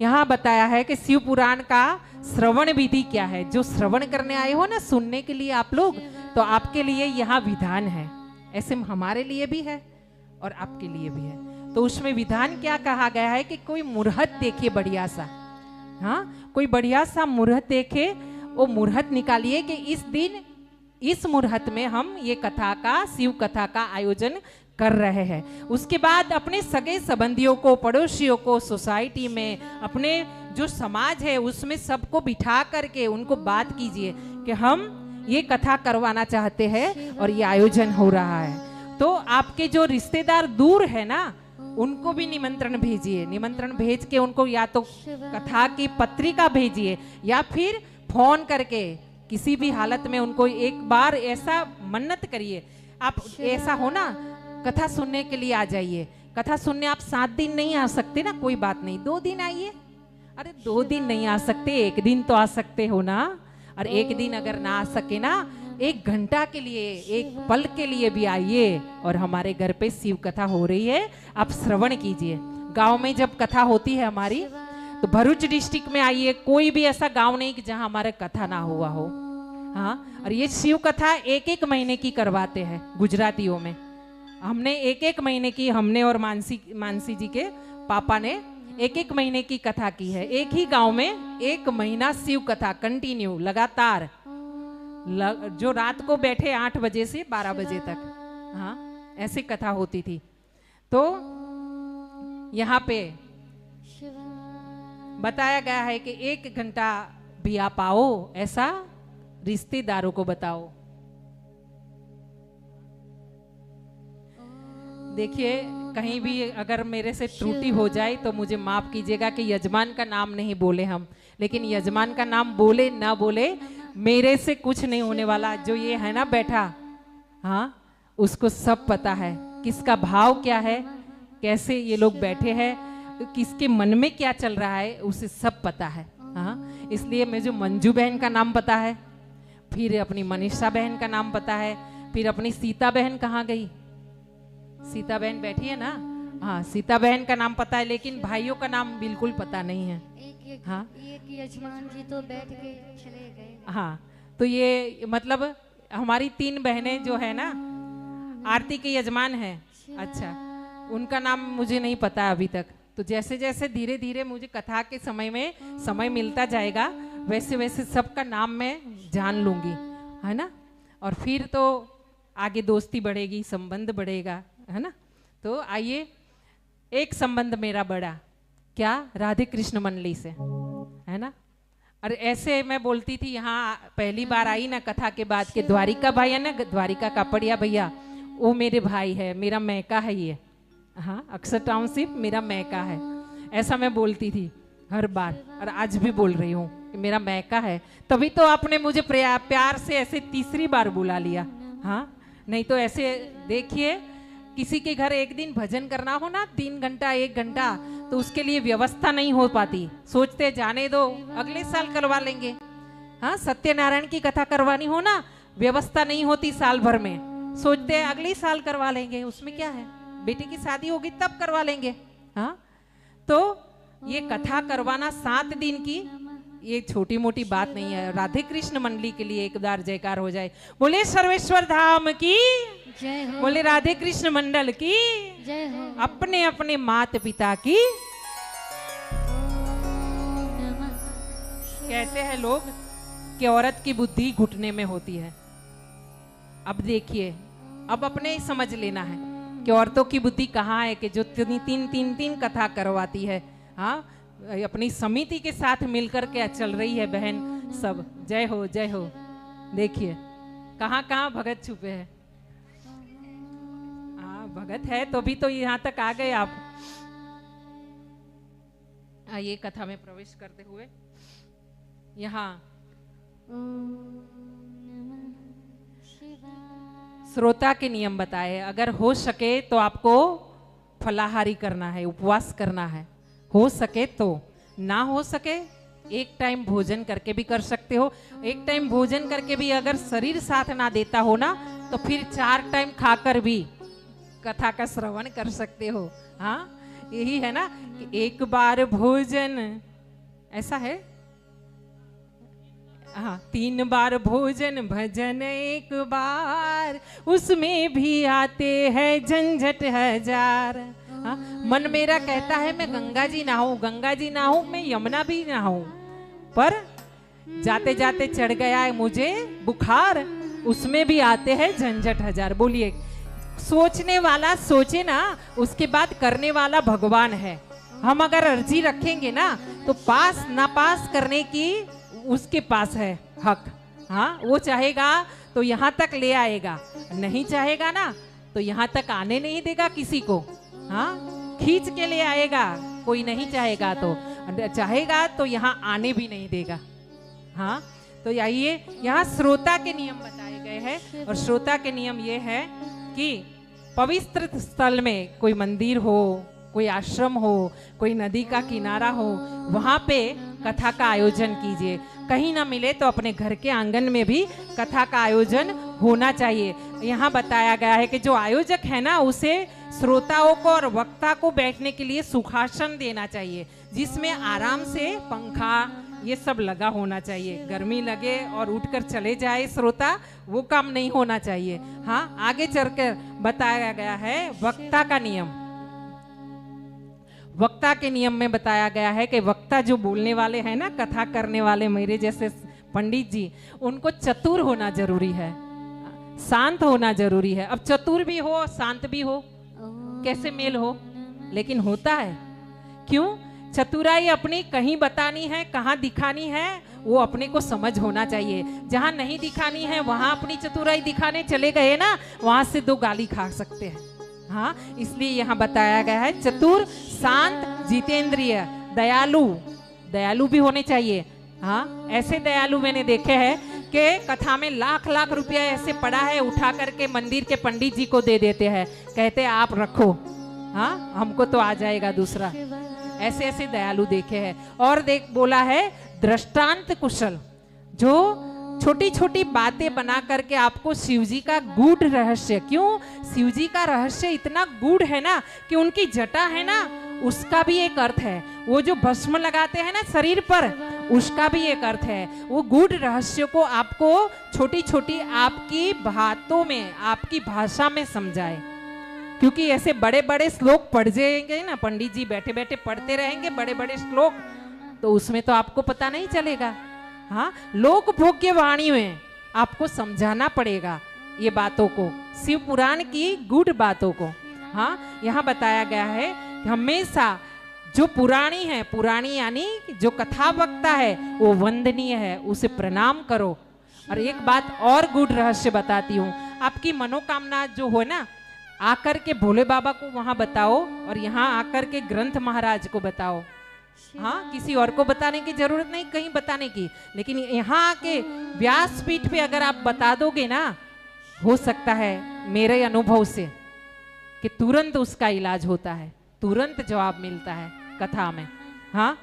यहाँ बताया है कि शिव पुराण का श्रवण विधि क्या है। जो श्रवण करने आए हो ना, सुनने के लिए आप लोग, तो आपके लिए यहाँ विधान है। ऐसे हमारे लिए भी है और आपके लिए भी है। तो उसमें विधान क्या कहा गया है कि कोई मुहूर्त देखे बढ़िया सा, हाँ, कोई बढ़िया सा मुहूर्त देखे, वो मुहूर्त निकालिए कि इस दिन इस मुहूर्त में हम ये कथा का, शिव कथा का आयोजन कर रहे हैं। उसके बाद अपने सगे संबंधियों को, पड़ोसियों को, सोसाइटी में, अपने जो समाज है उसमें सबको बिठा करके उनको बात कीजिए कि हम ये कथा करवाना चाहते हैं और ये आयोजन हो रहा है। तो आपके जो रिश्तेदार दूर है ना, उनको भी निमंत्रण भेजिए। निमंत्रण भेज के उनको या तो कथा की पत्रिका भेजिए या फिर फोन करके किसी भी हालत में उनको एक बार ऐसा मन्नत करिए। आप ऐसा हो ना, कथा सुनने के लिए आ जाइए। कथा सुनने आप 7 दिन नहीं आ सकते ना, कोई बात नहीं, 2 दिन आइए। अरे 2 दिन नहीं आ सकते, 1 दिन तो आ सकते हो ना। और 1 दिन अगर ना आ सके ना, 1 घंटा के लिए, 1 पल के लिए भी आइए और हमारे घर पे शिव कथा हो रही है, आप श्रवण कीजिए। गांव में जब कथा होती है हमारी, तो भरूच डिस्ट्रिक्ट में आइए, कोई भी ऐसा गांव नहीं कि जहां हमारे कथा ना हुआ हो। हाँ, और ये शिव कथा 1-1 महीने की करवाते हैं गुजरातियों में। हमने 1-1 महीने की, हमने और मानसी जी के पापा ने 1-1 महीने की कथा की है। एक ही गांव में 1 महीना शिव कथा कंटिन्यू, लगातार, जो रात को बैठे 8 बजे से 12 बजे तक, हाँ, ऐसी कथा होती थी। तो यहाँ पे बताया गया है कि 1 घंटा भी आप आओ, ऐसा रिश्तेदारों को बताओ। देखिए, कहीं भी अगर मेरे से त्रुटि हो जाए तो मुझे माफ कीजिएगा कि यजमान का नाम नहीं बोले हम, लेकिन यजमान का नाम बोले ना बोले, मेरे से कुछ नहीं होने वाला। जो ये है ना बैठा, हाँ, उसको सब पता है किसका भाव क्या है, कैसे ये लोग बैठे हैं, किसके मन में क्या चल रहा है, उसे सब पता है। हाँ, इसलिए मुझे मंजू बहन का नाम पता है, फिर अपनी मनीषा बहन का नाम पता है, फिर अपनी सीता बहन कहाँ गई, सीता बहन बैठी है ना, हाँ, सीता बहन का नाम पता है, लेकिन भाइयों का नाम बिल्कुल पता नहीं है। हाँ, एक यजमान जी तो बैठ के चले गए। हाँ, तो ये मतलब हमारी 3 बहनें जो है ना, आरती के यजमान है, अच्छा, उनका नाम मुझे नहीं पता अभी तक। तो जैसे जैसे धीरे धीरे मुझे कथा के समय में समय मिलता जाएगा, वैसे वैसे सबका नाम मैं जान लूंगी, है ना। और फिर तो आगे दोस्ती बढ़ेगी, संबंध बढ़ेगा, है ना। तो आइए, एक संबंध मेरा बड़ा, क्या, राधे कृष्ण मंडली से, है ना। और ऐसे मैं बोलती थी, यहाँ पहली बार आई ना कथा के बाद के द्वारिका भाई है ना, द्वारिका कापड़िया भैया, वो मेरे भाई है, मेरा मैका है ये, हाँ, अक्सर टाउनशिप मेरा मैका है, ऐसा मैं बोलती थी हर बार, और आज भी बोल रही हूँ कि मेरा मैका है। तभी तो आपने मुझे प्यार से ऐसे 3री बार बुला लिया, हाँ, नहीं तो ऐसे देखिए, किसी के घर एक दिन भजन करना हो ना, 3 घंटा 1 घंटा, तो उसके लिए व्यवस्था नहीं हो पाती, सोचते जाने दो अगले साल करवा लेंगे। हाँ, सत्यनारायण की कथा करवानी हो ना, व्यवस्था नहीं होती साल भर में, सोचते हैं अगले साल करवा लेंगे, उसमें क्या है, बेटी की शादी होगी तब करवा लेंगे। हाँ, तो ये कथा करवाना 7 दिन की, ये छोटी मोटी बात नहीं है। राधे कृष्ण मंडली के लिए एक बार जयकार हो जाए, बोले सर्वेश्वर धाम की जय हो, बोले राधे कृष्ण मंडल की जय हो, अपने अपने माता पिता की। कहते हैं लोग कि औरत की बुद्धि घुटने में होती है। अब देखिए, अब अपने ही समझ लेना है कि औरतों की बुद्धि कहाँ है, कि जो 3 कथा करवाती है, हाँ, अपनी समिति के साथ मिलकर के चल रही है बहन सब। जय हो, जय हो। देखिए कहाँ कहाँ भगत छुपे हैं। हाँ, भगत है तो भी तो यहाँ तक आ गए आप। ये कथा में प्रवेश करते हुए यहाँ श्रोता के नियम बताए। अगर हो सके तो आपको फलाहारी करना है, उपवास करना है, हो सके तो। ना हो सके एक टाइम भोजन करके भी कर सकते हो। एक टाइम भोजन करके भी अगर शरीर साथ ना देता हो ना, तो फिर 4 टाइम खाकर भी कथा का श्रवण कर सकते हो। हाँ, यही है ना कि एक बार भोजन, ऐसा है। हाँ, 3 बार भोजन भजन एक बार, उसमें भी आते हैं झंझट हजार। हाँ, मन मेरा कहता है मैं गंगा जी नहाऊं, गंगा जी नहाऊं, मैं यमुना भी नहाऊं, पर जाते जाते चढ़ गया है मुझे बुखार, उसमें भी आते हैं झंझट हजार। बोलिए, सोचने वाला सोचे ना, उसके बाद करने वाला भगवान है। हम अगर अर्जी रखेंगे ना तो पास ना पास करने की उसके पास है हक। हाँ, वो चाहेगा तो यहाँ तक ले आएगा, नहीं चाहेगा ना तो यहाँ तक आने नहीं देगा किसी को। हाँ, खींच के ले आएगा, कोई नहीं चाहेगा तो, चाहेगा तो यहाँ आने भी नहीं देगा। हाँ, तो आइए, यहाँ श्रोता के नियम बताए गए हैं, और श्रोता के नियम ये है कि पवित्र स्थल में कोई मंदिर हो, कोई आश्रम हो, कोई नदी का किनारा हो, वहाँ पे कथा का आयोजन कीजिए। कहीं ना मिले तो अपने घर के आंगन में भी कथा का आयोजन होना चाहिए। यहाँ बताया गया है कि जो आयोजक है ना, उसे श्रोताओं को और वक्ता को बैठने के लिए सुखासन देना चाहिए, जिसमें आराम से पंखा ये सब लगा होना चाहिए। गर्मी लगे और उठकर चले जाए श्रोता, वो काम नहीं होना चाहिए। हाँ, आगे चलकर बताया गया है वक्ता का नियम। वक्ता के नियम में बताया गया है कि वक्ता जो बोलने वाले हैं ना, कथा करने वाले मेरे जैसे पंडित जी, उनको चतुर होना जरूरी है, शांत होना जरूरी है। अब चतुर भी हो शांत भी हो, कैसे मेल हो? लेकिन होता है। क्यों? चतुराई अपनी कहीं बतानी है, कहाँ दिखानी है, वो अपने को समझ होना चाहिए। जहाँ नहीं दिखानी है वहां अपनी चतुराई दिखाने चले गए ना, वहां से 2 गाली खा सकते हैं। हाँ, इसलिए यहाँ बताया गया है चतुर, शांत, जितेंद्रिय, दयालु। दयालु भी होने चाहिए। हाँ, ऐसे दयालु मैंने देखे हैं कि कथा में लाख लाख रुपया ऐसे पड़ा है, उठा करके मंदिर के पंडित जी को दे देते हैं, कहते आप रखो, हाँ हमको तो आ जाएगा दूसरा। ऐसे ऐसे दयालु देखे हैं। और देख बोला है दृष्टांत कुशल, जो छोटी छोटी बातें बना करके आपको शिवजी का गूढ़ रहस्य, क्यों शिवजी का रहस्य इतना गूढ़ है ना कि उनकी जटा है ना, उसका भी एक अर्थ है। वो जो भस्म लगाते हैं ना शरीर पर, उसका भी एक अर्थ है। वो गूढ़ रहस्य को आपको छोटी छोटी आपकी बातों में, आपकी भाषा में समझाए। क्योंकि ऐसे बड़े बड़े श्लोक पढ़ जाएंगे ना, पंडित जी बैठे बैठे पढ़ते रहेंगे बड़े बड़े श्लोक, तो उसमें तो आपको पता नहीं चलेगा। हाँ, लोक भोग्य वाणी में आपको समझाना पड़ेगा ये बातों को, शिव पुराण की गूढ़ बातों को। हाँ, यहाँ बताया गया है कि हमेशा जो पुराणी है, पुराणी यानी जो कथा वक्ता है, वो वंदनीय है, उसे प्रणाम करो। और एक बात और गूढ़ रहस्य बताती हूँ, आपकी मनोकामना जो हो ना, आकर के भोले बाबा को वहां बताओ, और यहाँ आकर के ग्रंथ महाराज को बताओ। हाँ, किसी और को बताने की जरूरत नहीं, कहीं बताने की, लेकिन यहाँ आके व्यासपीठ पे अगर आप बता दोगे ना, हो सकता है मेरे अनुभव से कि तुरंत उसका इलाज होता है, तुरंत जवाब मिलता है कथा में। हाँ,